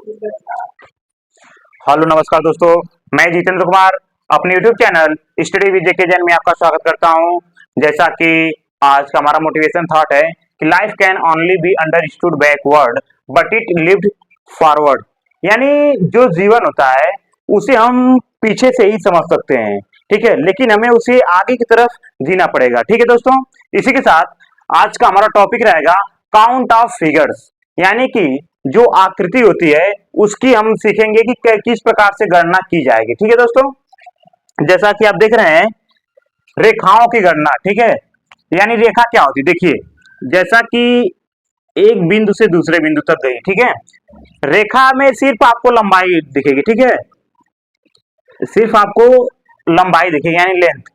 Hello नमस्कार दोस्तों, मैं जितेंद्र कुमार अपने YouTube चैनल स्टडी विद जेके जैन में आपका स्वागत करता हूं। जैसा कि आज का हमारा मोटिवेशन थॉट है कि life can only be understood backward but it lived forward. यानी जो जीवन होता है उसे हम पीछे से ही समझ सकते हैं, ठीक है, लेकिन हमें उसे आगे की तरफ जीना पड़ेगा। ठीक है दोस्तों, इसी के साथ आज का हमारा टॉपिक रहेगा काउंट ऑफ फिगर्स। यानी कि जो आकृति होती है उसकी हम सीखेंगे कि किस प्रकार से गणना की जाएगी। ठीक है दोस्तों, जैसा कि आप देख रहे हैं रेखाओं की गणना, ठीक है। यानी रेखा क्या होती है, देखिए जैसा कि एक बिंदु से दूसरे बिंदु तक गई, ठीक है। रेखा में सिर्फ आपको लंबाई दिखेगी, ठीक है, सिर्फ आपको लंबाई दिखेगी यानी लेंथ।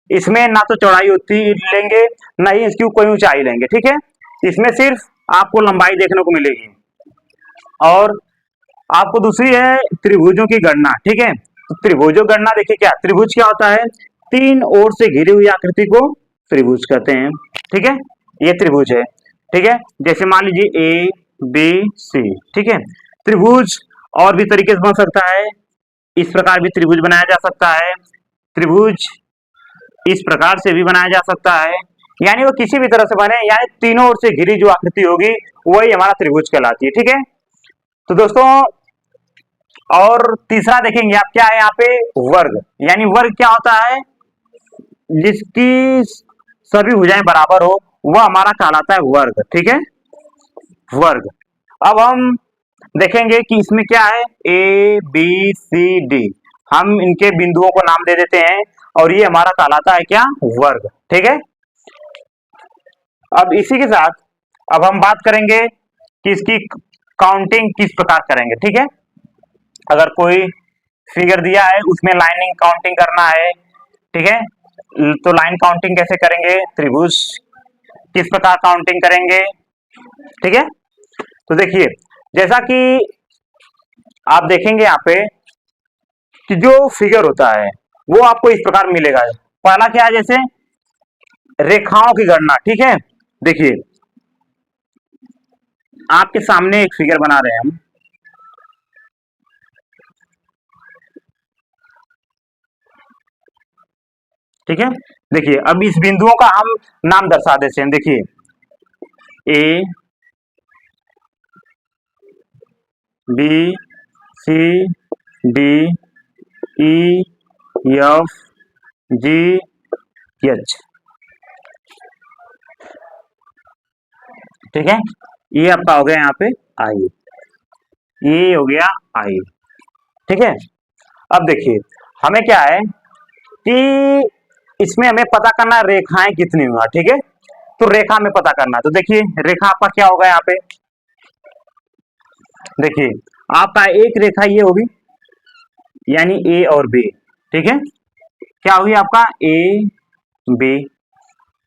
इसमें ना तो चौड़ाई होती लेंगे ना ही इसकी कोई ऊंचाई लेंगे, ठीक है। इसमें सिर्फ आपको लंबाई देखने को मिलेगी। और आपको दूसरी है त्रिभुजों की गणना, ठीक है। तो त्रिभुजों गणना देखिए, क्या त्रिभुज क्या होता है, तीन ओर से घिरी हुई आकृति को त्रिभुज कहते हैं, ठीक है। ये त्रिभुज है, ठीक है। जैसे मान लीजिए ए बी सी, ठीक है। त्रिभुज और भी तरीके से बन सकता है, इस प्रकार भी त्रिभुज बनाया जा सकता है, त्रिभुज इस प्रकार से भी बनाया जा सकता है। यानी वो किसी भी तरह से बने, यानी तीनों ओर से घिरी जो आकृति होगी वही हमारा त्रिभुज कहलाती है, ठीक है। तो दोस्तों, और तीसरा देखेंगे आप, क्या है यहाँ पे वर्ग। यानी वर्ग क्या होता है, जिसकी सभी भुजाएं बराबर हो वह हमारा कहलाता है वर्ग, ठीक है, वर्ग। अब हम देखेंगे कि इसमें क्या है, ए बी सी डी, हम इनके बिंदुओं को नाम दे देते हैं और ये हमारा कहलाता है क्या, वर्ग, ठीक है। अब इसी के साथ अब हम बात करेंगे कि इसकी काउंटिंग किस प्रकार करेंगे, ठीक है। अगर कोई फिगर दिया है उसमें लाइनिंग काउंटिंग करना है, ठीक है, तो लाइन काउंटिंग कैसे करेंगे, त्रिभुज किस प्रकार काउंटिंग करेंगे, ठीक है। तो देखिए जैसा कि आप देखेंगे यहाँ पे कि जो फिगर होता है वो आपको इस प्रकार मिलेगा। पहला क्या है, जैसे रेखाओं की गणना, ठीक है। देखिए आपके सामने एक फिगर बना रहे हैं हम, ठीक है। देखिए अब इस बिंदुओं का हम नाम दर्शा देते हैं। देखिए A B C D E F G H, ठीक है। ये आपका हो गया यहाँ पे आई, ये हो गया आई, ठीक है। अब देखिए हमें क्या है कि इसमें हमें पता करना है रेखाएं कितनी हुआ, ठीक है। तो रेखा में पता करना है, तो देखिए रेखा आपका क्या होगा यहाँ पे, देखिए आपका एक रेखा ये होगी यानी ए और बी, ठीक है, क्या होगी आपका ए बी।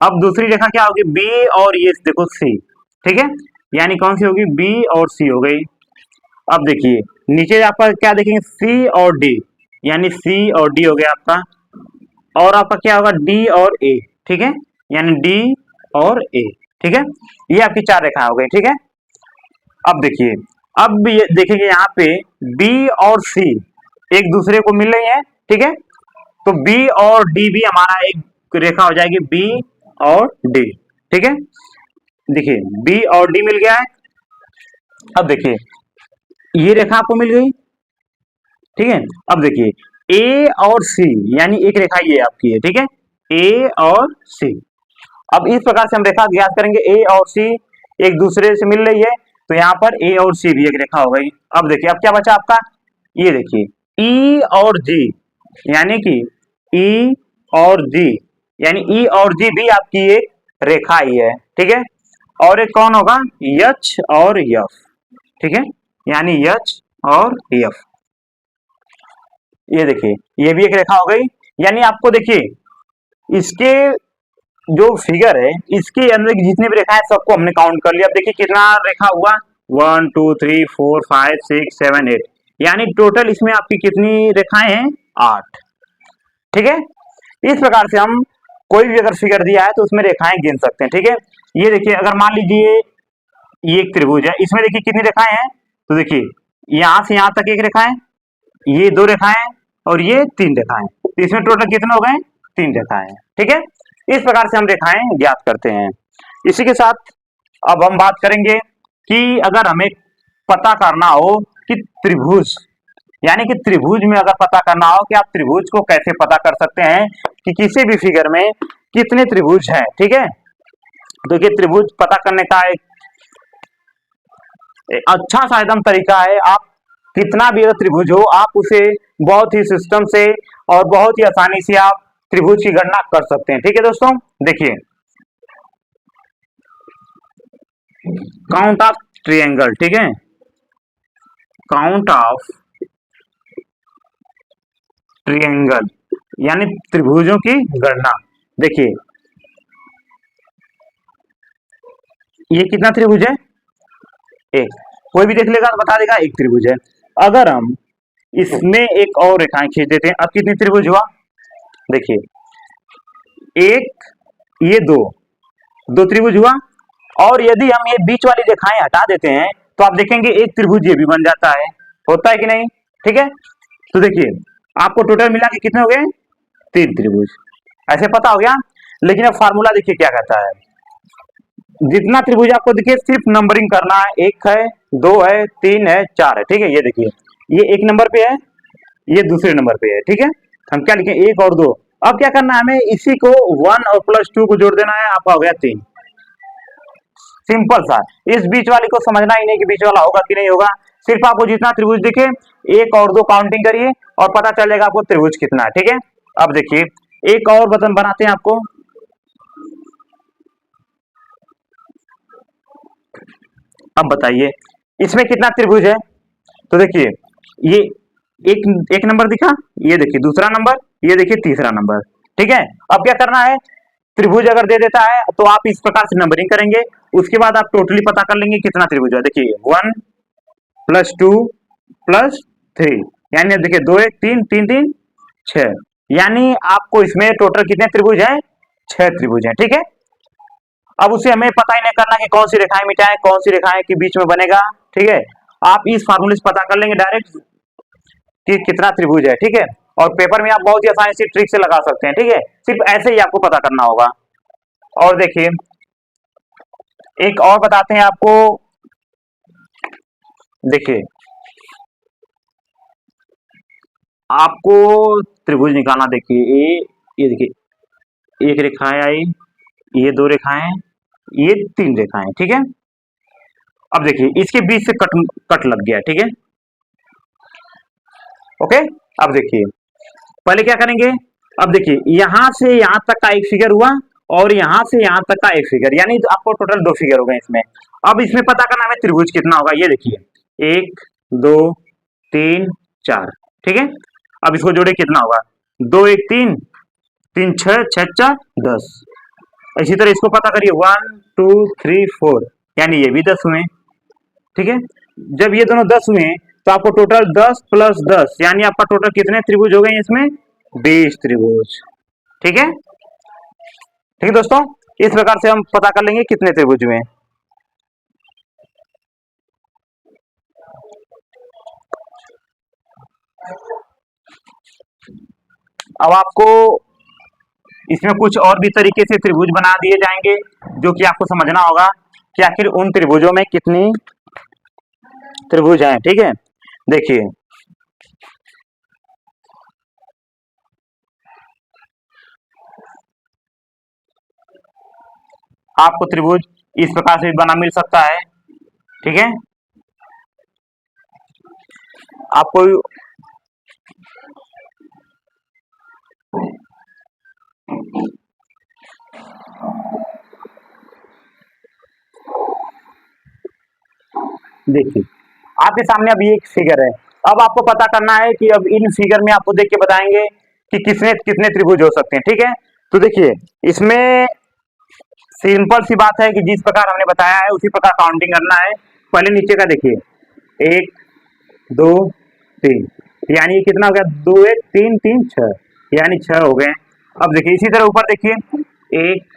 अब दूसरी रेखा क्या होगी, बी और ये देखो सी, ठीक है, यानी कौन सी होगी, बी और सी हो गई। अब देखिए नीचे आपका क्या देखेंगे, सी और डी, यानी सी और डी हो गया आपका। और आपका क्या होगा, डी और ए, ठीक है, यानी डी और ए, ठीक है। ये आपकी चार रेखा हो गई, ठीक है। अब देखिए, अब ये देखेंगे यहाँ पे बी और सी एक दूसरे को मिल रही है, ठीक है। तो बी और डी भी हमारा एक रेखा हो जाएगी, बी और डी, ठीक है। देखिए बी और डी मिल गया है। अब देखिए ये रेखा आपको मिल गई, ठीक है। अब देखिए ए और सी, यानी एक रेखा ये आपकी है, ठीक है, ए और सी। अब इस प्रकार से हम रेखा ज्ञात करेंगे, ए और सी एक दूसरे से मिल रही है, तो यहाँ पर ए और सी भी एक रेखा हो गई। अब देखिए अब क्या बचा आपका, ये देखिए ई और जी, यानी कि ई और जी, यानी ई और जी भी आपकी एक रेखा ही है, ठीक है। और एक कौन होगा, यच और यफ, ठीक है, यानी यच और यफ। ये देखिए ये भी एक रेखा हो गई। यानी आपको देखिए इसके जो फिगर है इसके अंदर की जितनी भी रेखा है सबको हमने काउंट कर लिया। अब देखिए कितना रेखा हुआ, 1 2 3 4 5 6 7 8, यानी टोटल इसमें आपकी कितनी रेखाएं हैं, 8, ठीक है। इस प्रकार से हम कोई भी अगर फिगर दिया है तो उसमें रेखाएं गिन सकते हैं, ठीक है। ये देखिए अगर मान लीजिए ये एक त्रिभुज है, इसमें देखिए कितनी रेखाएं हैं, तो देखिए यहां से यहां तक एक रेखा है, ये 2 रेखाएं और ये 3 रेखाएं, तो इसमें टोटल कितने हो गए? 3 रेखाएं। ठीक है, इस प्रकार से हम रेखाएं ज्ञात करते हैं। इसी के साथ अब हम बात करेंगे कि अगर हमें पता करना हो कि त्रिभुज, यानी कि त्रिभुज में अगर पता करना हो कि आप त्रिभुज को कैसे पता कर सकते हैं कि किसी भी फिगर में कितने त्रिभुज हैं। ठीक है, तो ये त्रिभुज पता करने का एक अच्छा सा एकदम तरीका है। आप कितना भी अगर त्रिभुज हो, आप उसे बहुत ही सिस्टम से और बहुत ही आसानी से आप त्रिभुज की गणना कर सकते हैं। ठीक है दोस्तों, देखिए काउंट ऑफ ट्रायंगल। ठीक है, काउंट ऑफ ट्रायंगल यानी त्रिभुजों की गणना। देखिए ये कितना त्रिभुज है? एक। कोई भी देख लेगा तो बता देगा एक त्रिभुज है। अगर हम इसमें एक और रेखाएं खींच देते हैं, अब कितनी त्रिभुज हुआ? देखिए एक, ये दो त्रिभुज हुआ। और यदि हम ये बीच वाली रेखाएं हटा देते हैं तो आप देखेंगे एक त्रिभुज ये भी बन जाता है। होता है कि नहीं? ठीक है, तो देखिए आपको टोटल मिला के कितने हो गए? 3 त्रिभुज। ऐसे पता हो गया। लेकिन अब फार्मूला देखिए क्या कहता है। जितना त्रिभुज आपको दिखे सिर्फ नंबरिंग करना है, 1 है, 2 है, 3 है, 4 है। ठीक है, ये देखिए ये 1 नंबर पे है, ये दूसरे नंबर पे है। ठीक है, हम क्या लिखें? 1 और 2। अब क्या करना है हमें? इसी को 1 और +2 को जोड़ देना है, आपका हो गया 3। सिंपल सा। इस बीच वाली को समझना ही नहीं कि बीच वाला होगा कि नहीं होगा। सिर्फ आपको जितना त्रिभुज दिखे 1 और 2 काउंटिंग करिए और पता चल जाएगा आपको त्रिभुज कितना है। ठीक है, अब देखिए एक और बटन बनाते हैं आपको। अब बताइए इसमें कितना त्रिभुज है? तो देखिए ये एक नंबर दिखा, ये देखिए दूसरा नंबर, ये देखिए तीसरा नंबर। ठीक है, अब क्या करना है? त्रिभुज अगर दे देता है तो आप इस प्रकार से नंबरिंग करेंगे, उसके बाद आप टोटली पता कर लेंगे कितना त्रिभुज है। देखिए 1 +2 +3, यानी अब देखिए 2 1 3 3 3 6, यानी आपको इसमें टोटल कितने त्रिभुज हैं? 6 त्रिभुज हैं। ठीक है, अब उसे हमें पता ही नहीं करना कि कौन सी रेखाएं मिटाएं, कौन सी रेखाएं के बीच में बनेगा। ठीक है, आप इस फार्मूले से पता कर लेंगे डायरेक्ट कि कितना त्रिभुज है। ठीक है, और पेपर में आप बहुत ही आसानी से ट्रिक से लगा सकते हैं। ठीक है, सिर्फ ऐसे ही आपको पता करना होगा। और देखिए एक और बताते हैं आपको। देखिए आपको त्रिभुज निकालना। देखिए ये देखिए एक रेखाएं आई, ये 2 रेखाएं, ये 3 रेखाएं। ठीक है, अब देखिए इसके बीच से कट लग गया। ठीक है, ओके। अब देखिए पहले क्या करेंगे? अब देखिए यहां से यहां तक का एक फिगर हुआ और यहां से यहां तक का एक फिगर, यानी आपको टोटल 2 फिगर हो गए इसमें। अब इसमें पता करना है त्रिभुज कितना होगा। ये देखिए 1 2 3 4। ठीक है, अब इसको जोड़े कितना होगा? 2 1 3 3 6 6 4 10। इसी तरह इसको पता करिए 1 2 3 4, यानी ये भी 10 हुए। ठीक है, जब ये दोनों 10 हुए तो आपको टोटल 10 + 10, यानी आपका टोटल कितने त्रिभुज हो गए इसमें? 20 त्रिभुज। ठीक है, ठीक है दोस्तों, इस प्रकार से हम पता कर लेंगे कितने त्रिभुज हुए। अब आपको इसमें कुछ और भी तरीके से त्रिभुज बना दिए जाएंगे, जो कि आपको समझना होगा कि आखिर उन त्रिभुजों में कितनी त्रिभुज हैं। ठीक है, देखिए आपको त्रिभुज इस प्रकार से भी बना मिल सकता है। ठीक है, आपको देखिए आपके सामने अभी एक फिगर है। अब आपको पता करना है कि अब इन फिगर में आपको देख के बताएंगे कि किसने कितने त्रिभुज हो सकते हैं। ठीक है, तो देखिए इसमें सिंपल सी बात है कि जिस प्रकार हमने बताया है उसी प्रकार काउंटिंग करना है। पहले नीचे का देखिए 1 2 3, यानी ये कितना हो गया? 2 1 3 3 6, यानी 6 हो गए। अब देखिए इसी तरह ऊपर देखिए 1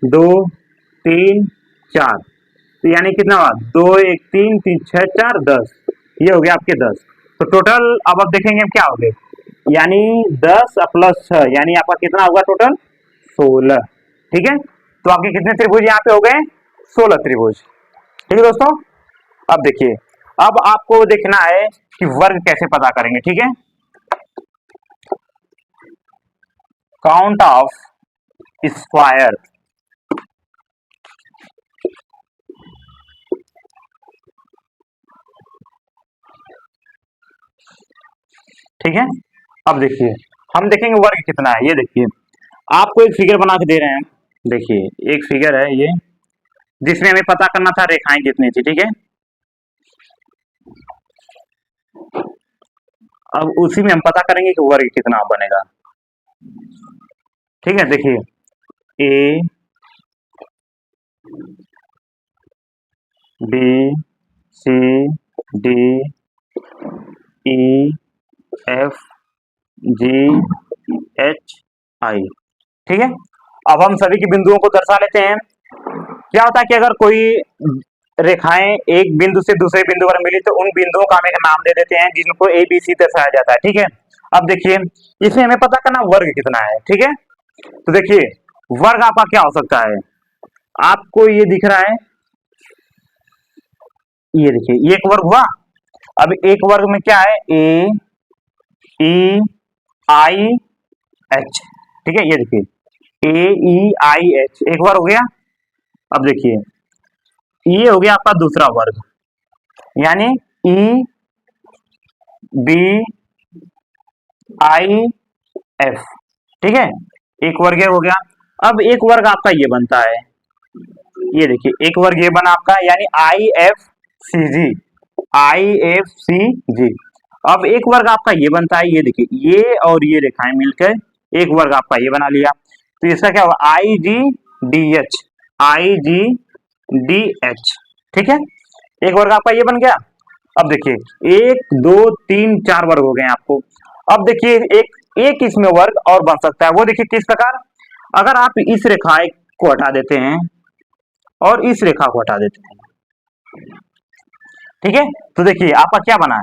2 3 4, तो यानी कितना हुआ? 2 1 3 3 6 4 10, ये हो गया आपके 10। तो टोटल अब देखेंगे हम क्या हो गए, यानी 10 प्लस 6 यानी आपका कितना होगा टोटल 16। ठीक है, तो आपके कितने त्रिभुज यहाँ पे हो गए, 16 त्रिभुज। ठीक है दोस्तों, अब देखिए, अब आपको देखना है कि वर्ग कैसे पता करेंगे। ठीक है, काउंट ऑफ स्क्वायर। ठीक है, अब देखिए हम देखेंगे वर्ग कितना है। ये देखिए, आपको एक फिगर बना के दे रहे हैं। देखिए एक फिगर है ये, जिसमें हमें पता करना था रेखाएं कितनी थी। ठीक है, अब उसी में हम पता करेंगे कि वर्ग कितना बनेगा। ठीक है, देखिए A B C D E F G H I. ठीक है, अब हम सभी के बिंदुओं को दर्शा लेते हैं। क्या होता है कि अगर कोई रेखाएं एक बिंदु से दूसरे बिंदु पर मिली तो उन बिंदुओं का हम एक नाम दे देते हैं जिनको ए बी सी दर्शाया जाता है। ठीक है, अब देखिए इसमें हमें पता करना वर्ग कितना है। ठीक है, तो देखिए वर्ग आपका क्या हो सकता है, आपको ये दिख रहा है, ये देखिए ये एक वर्ग हुआ। अब एक वर्ग में क्या है, ए ई आई एच। ठीक है, ये देखिए ए ई आई एच एक वर्ग हो गया। अब देखिए ये हो गया आपका दूसरा वर्ग, यानी ई बी आई एफ। ठीक है, एक वर्ग हो गया। अब एक वर्ग आपका ये बनता है, ये देखिए एक वर्ग ये बना आपका, यानी I F C ji, I F C जी। अब एक वर्ग आपका ये बनता है, ये देखिए ये और ये रेखाएं मिलकर एक वर्ग आपका ये बना लिया। तो इसका क्या होगा, आई जी डी एच, आई जी डी एच। ठीक है, एक वर्ग आपका ये बन गया। अब देखिए 1 2 3 4 वर्ग हो गए आपको। अब देखिए एक इसमें वर्ग और बन सकता है, वो देखिए किस प्रकार, अगर आप इस रेखा को हटा देते हैं और इस रेखा को हटा देते हैं। ठीक है, तो देखिए आपका क्या बना,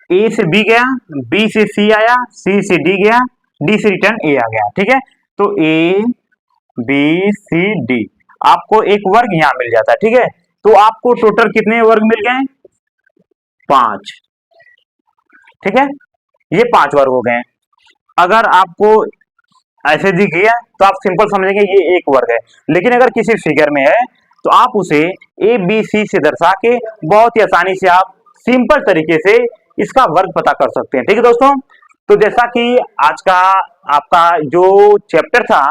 ए से बी गया, बी से सी आया, सी से डी गया, डी से रिटर्न ए आ गया। ठीक है, तो ए बी सी डी आपको एक वर्ग यहां मिल जाता है। ठीक है, तो आपको टोटल कितने वर्ग मिल गए, 5। ठीक है, ये 5 वर्ग हो गए। अगर आपको ऐसे दिख गया तो आप सिंपल समझेंगे ये एक वर्ग है, लेकिन अगर किसी फिगर में है तो आप उसे ए बी सी से दर्शा के बहुत ही आसानी से आप सिंपल तरीके से इसका वर्ग पता कर सकते हैं। ठीक है दोस्तों, तो जैसा कि आज का आपका जो चैप्टर था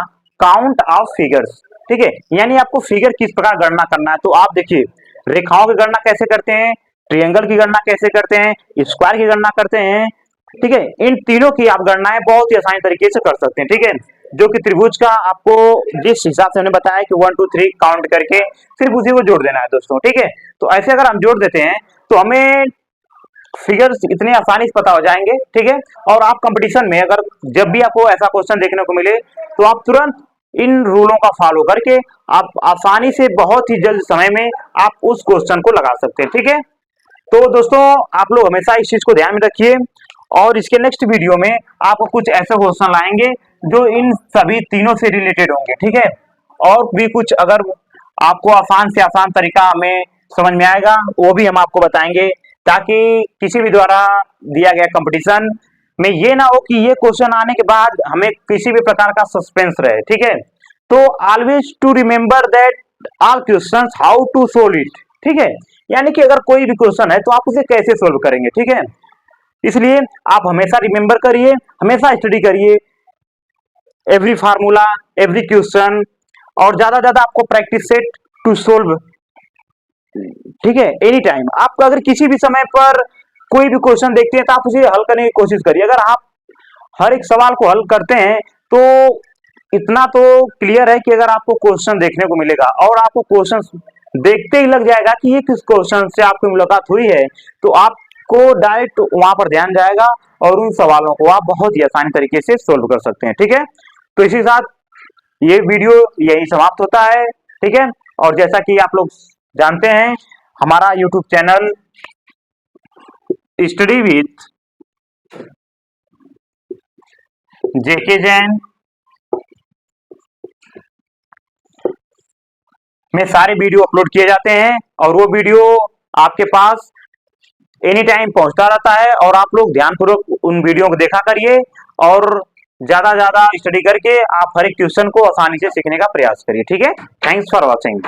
काउंट ऑफ फिगर्स, ठीक है, यानी आपको फिगर किस प्रकार गणना करना है। तो आप देखिए रेखाओं की गणना कैसे करते हैं, ट्रायंगल की गणना कैसे करते हैं, स्क्वायर की गणना करते हैं। ठीक है, इन तीनों की आप गणनाएं बहुत ही आसानी तरीके से कर सकते हैं। ठीक है, जो कि त्रिभुज का आपको जिस हिसाब से हमने बताया कि 1 2 3 काउंट करके सिर्फ उसी को जोड़ देना है दोस्तों। ठीक है, तो ऐसे अगर हम जोड़ देते हैं तो हमें फिगर्स इतने आसानी से पता हो जाएंगे। ठीक है, और आप कंपटीशन में अगर जब भी आपको ऐसा क्वेश्चन देखने को मिले तो आप तुरंत इन रूलों का फॉलो करके आप आसानी से बहुत ही जल्द समय में आप उस क्वेश्चन को लगा सकते हैं। ठीक है, तो दोस्तों आप लोग हमेशा इस चीज को ध्यान में रखिए और इसके नेक्स्ट वीडियो में आपको कुछ ऐसे क्वेश्चन लाएंगे जो इन सभी तीनों से रिलेटेड होंगे। ठीक है, और भी कुछ अगर आपको आसान से आसान तरीका हमें समझ में आएगा वो भी हम आपको बताएंगे, ताकि किसी भी द्वारा दिया गया कंपटीशन में ये ना हो कि ये क्वेश्चन आने के बाद हमें किसी भी प्रकार का सस्पेंस रहे। ठीक है, तो always to remember that all questions how to solve it. ठीक है, यानी कि अगर कोई भी क्वेश्चन है तो आप उसे कैसे सोल्व करेंगे। ठीक है, इसलिए आप हमेशा रिमेंबर करिए, हमेशा स्टडी करिए एवरी फार्मूला, एवरी क्वेश्चन, और ज्यादा आपको प्रैक्टिस सेट टू सोल्व। ठीक है, एनी टाइम आप अगर किसी भी समय पर कोई भी क्वेश्चन देखते हैं तो आप उसे हल करने की कोशिश करिए। अगर आप हर एक सवाल को हल करते हैं तो इतना तो क्लियर है कि अगर आपको क्वेश्चन देखने को मिलेगा और आपको क्वेश्चन देखते ही लग जाएगा कि ये किस क्वेश्चन से आपकी मुलाकात हुई है, तो आपको डायरेक्ट वहां पर ध्यान जाएगा और उन सवालों को आप बहुत ही आसानी तरीके से सोल्व कर सकते हैं। ठीक है, तो इसी साथ ये वीडियो यही समाप्त होता है। ठीक है, और जैसा कि आप लोग जानते हैं हमारा यूट्यूब चैनल स्टडी विथ जेके जैन में सारे वीडियो अपलोड किए जाते हैं और वो वीडियो आपके पास एनी टाइम पहुंचता रहता है और आप लोग ध्यानपूर्वक उन वीडियो को देखा करिए और ज्यादा ज्यादा स्टडी करके आप हर एक क्वेश्चन को आसानी से सीखने का प्रयास करिए। ठीक है, थैंक्स फॉर वॉचिंग।